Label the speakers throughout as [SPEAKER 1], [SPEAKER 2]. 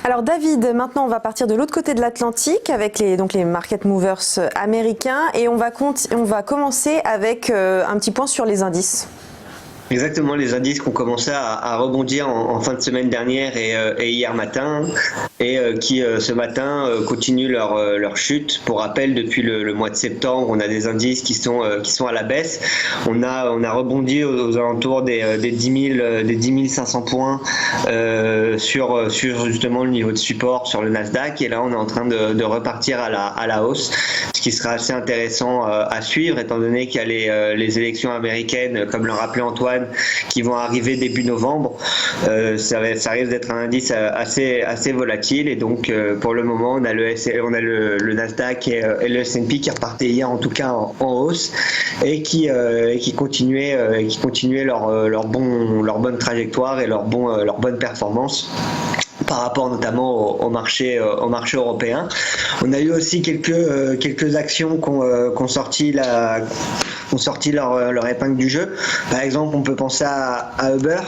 [SPEAKER 1] Alors David, maintenant on va partir de l'autre côté de l'Atlantique avec les market movers américains et on va commencer avec un petit point sur les indices.
[SPEAKER 2] Exactement, les indices qui ont commencé à rebondir en fin de semaine dernière et hier matin, et qui ce matin continuent leur chute. Pour rappel, depuis le mois de septembre, on a des indices qui sont à la baisse. On a rebondi aux alentours des 10 500 points sur justement le niveau de support sur le Nasdaq, et là on est en train de repartir à la hausse, ce qui sera assez intéressant à suivre, étant donné qu'il y a les élections américaines, comme le rappelait Antoine, qui vont arriver début novembre. Ça risque d'être un indice assez volatile, et donc pour le moment on a le Nasdaq et le S&P qui repartaient hier en tout cas en hausse, et qui continuaient leur bonne trajectoire et leur bonne performance par rapport notamment au marché européen. On a eu aussi quelques actions qui ont sorti leur épingle du jeu. Par exemple, on peut penser à Uber.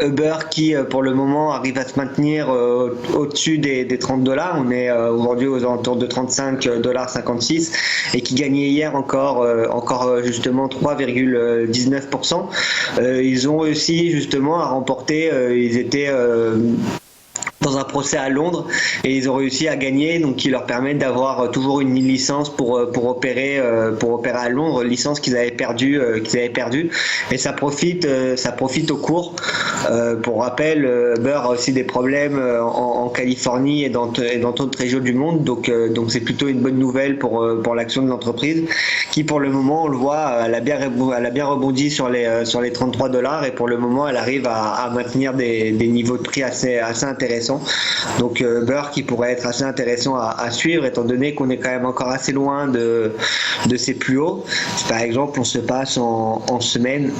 [SPEAKER 2] Uber qui pour le moment arrive à se maintenir au-dessus des $30. On est aujourd'hui aux alentours de 35,56 $, et qui gagnait hier encore justement 3,19%. Ils ont réussi justement à remporter, ils étaient dans un procès à Londres, et ils ont réussi à gagner, donc qui leur permet d'avoir toujours une licence pour opérer à Londres, licence qu'ils avaient perdu, et ça profite au cours. Pour rappel, Uber a aussi des problèmes en Californie et dans d'autres régions du monde, donc c'est plutôt une bonne nouvelle pour l'action de l'entreprise, qui pour le moment, on le voit, elle a bien rebondi sur les $33, et pour le moment elle arrive à maintenir des niveaux de prix assez intéressants. Donc Uber qui pourrait être assez intéressant à suivre, étant donné qu'on est quand même encore assez loin de ses plus hauts. Si par exemple on se passe en semaine,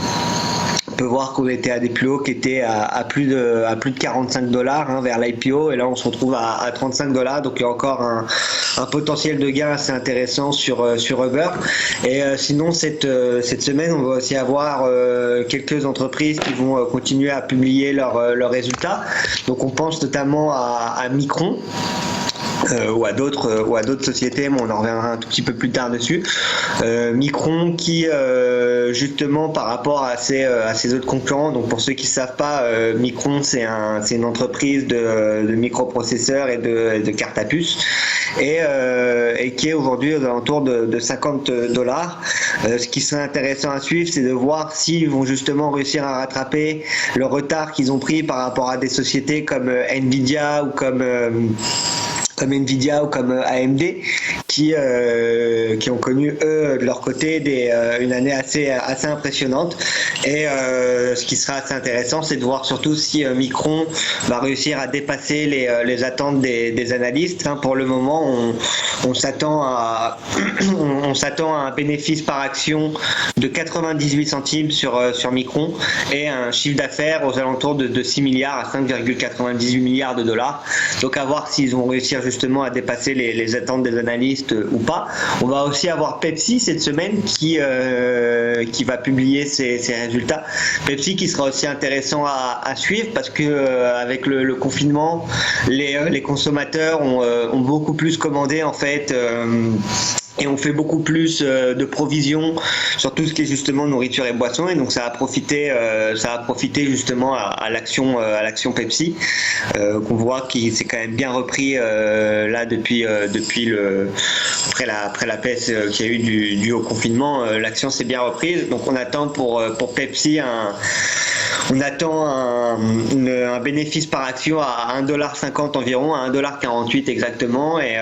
[SPEAKER 2] on peut voir qu'on était à des plus hauts qui étaient à plus de $45 vers l'IPO, et là on se retrouve à $35, donc il y a encore un potentiel de gain assez intéressant sur Uber. Et sinon cette semaine on va aussi avoir quelques entreprises qui vont continuer à publier leurs résultats. Donc on pense notamment à Micron, ou à d'autres sociétés, mais on en reviendra un tout petit peu plus tard dessus. Micron qui justement par rapport à ses autres concurrents, donc pour ceux qui ne savent pas, Micron c'est une entreprise de microprocesseurs et de cartes à puce, et qui est aujourd'hui aux alentours de $50. Ce qui serait intéressant à suivre, c'est de voir s'ils vont justement réussir à rattraper le retard qu'ils ont pris par rapport à des sociétés comme Nvidia ou comme AMD, qui ont connu eux de leur côté une année assez impressionnante. Et ce qui sera assez intéressant, c'est de voir surtout si Micron va réussir à dépasser les attentes des analystes. Pour le moment, on s'attend à un bénéfice par action de 98 centimes sur Micron, et un chiffre d'affaires aux alentours de 6 milliards à 5,98 milliards de dollars. Donc à voir s'ils vont réussir justement à dépasser les attentes des analystes ou pas. On va aussi avoir Pepsi cette semaine qui va publier ses résultats. Pepsi qui sera aussi intéressant à suivre, parce que avec le confinement, les consommateurs ont beaucoup plus commandé en fait. Et on fait beaucoup plus de provisions sur tout ce qui est justement nourriture et boissons, et donc ça a profité justement à l'action Pepsi, qu'on voit qui s'est quand même bien repris là depuis après la baisse qu'il y a eu dû au confinement. L'action s'est bien reprise, donc on attend pour Pepsi un bénéfice par action à $1,50 environ, à $1,48 exactement, et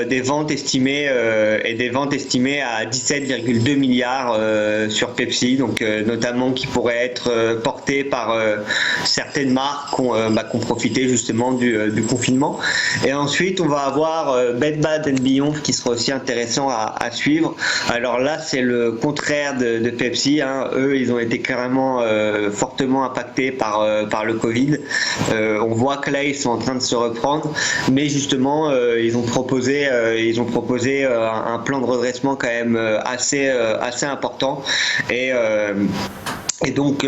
[SPEAKER 2] des ventes estimées à 17,2 milliards sur Pepsi, donc notamment qui pourraient être portées par certaines marques qui ont profité justement du confinement. Et ensuite on va avoir Bed Bath & Beyond qui sera aussi intéressant à suivre. Alors là c'est le contraire de Pepsi, eux ils ont été carrément fortement impactés par le Covid. On voit que là ils sont en train de se reprendre, mais justement ils ont proposé un plan de redressement quand même assez important, et Et donc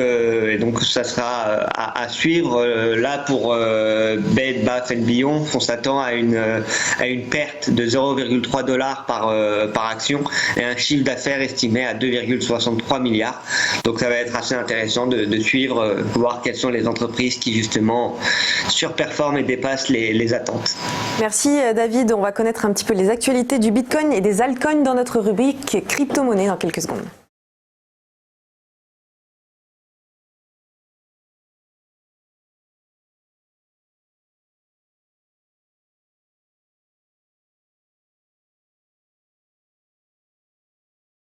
[SPEAKER 2] ça sera à suivre. Là, pour Bed Bath & Beyond, on s'attend à une perte de 0,3 $ par action et un chiffre d'affaires estimé à 2,63 milliards. Donc ça va être assez intéressant de suivre, voir quelles sont les entreprises qui justement surperforment et dépassent les attentes.
[SPEAKER 1] Merci David, on va connaître un petit peu les actualités du Bitcoin et des altcoins dans notre rubrique crypto-monnaie dans quelques secondes.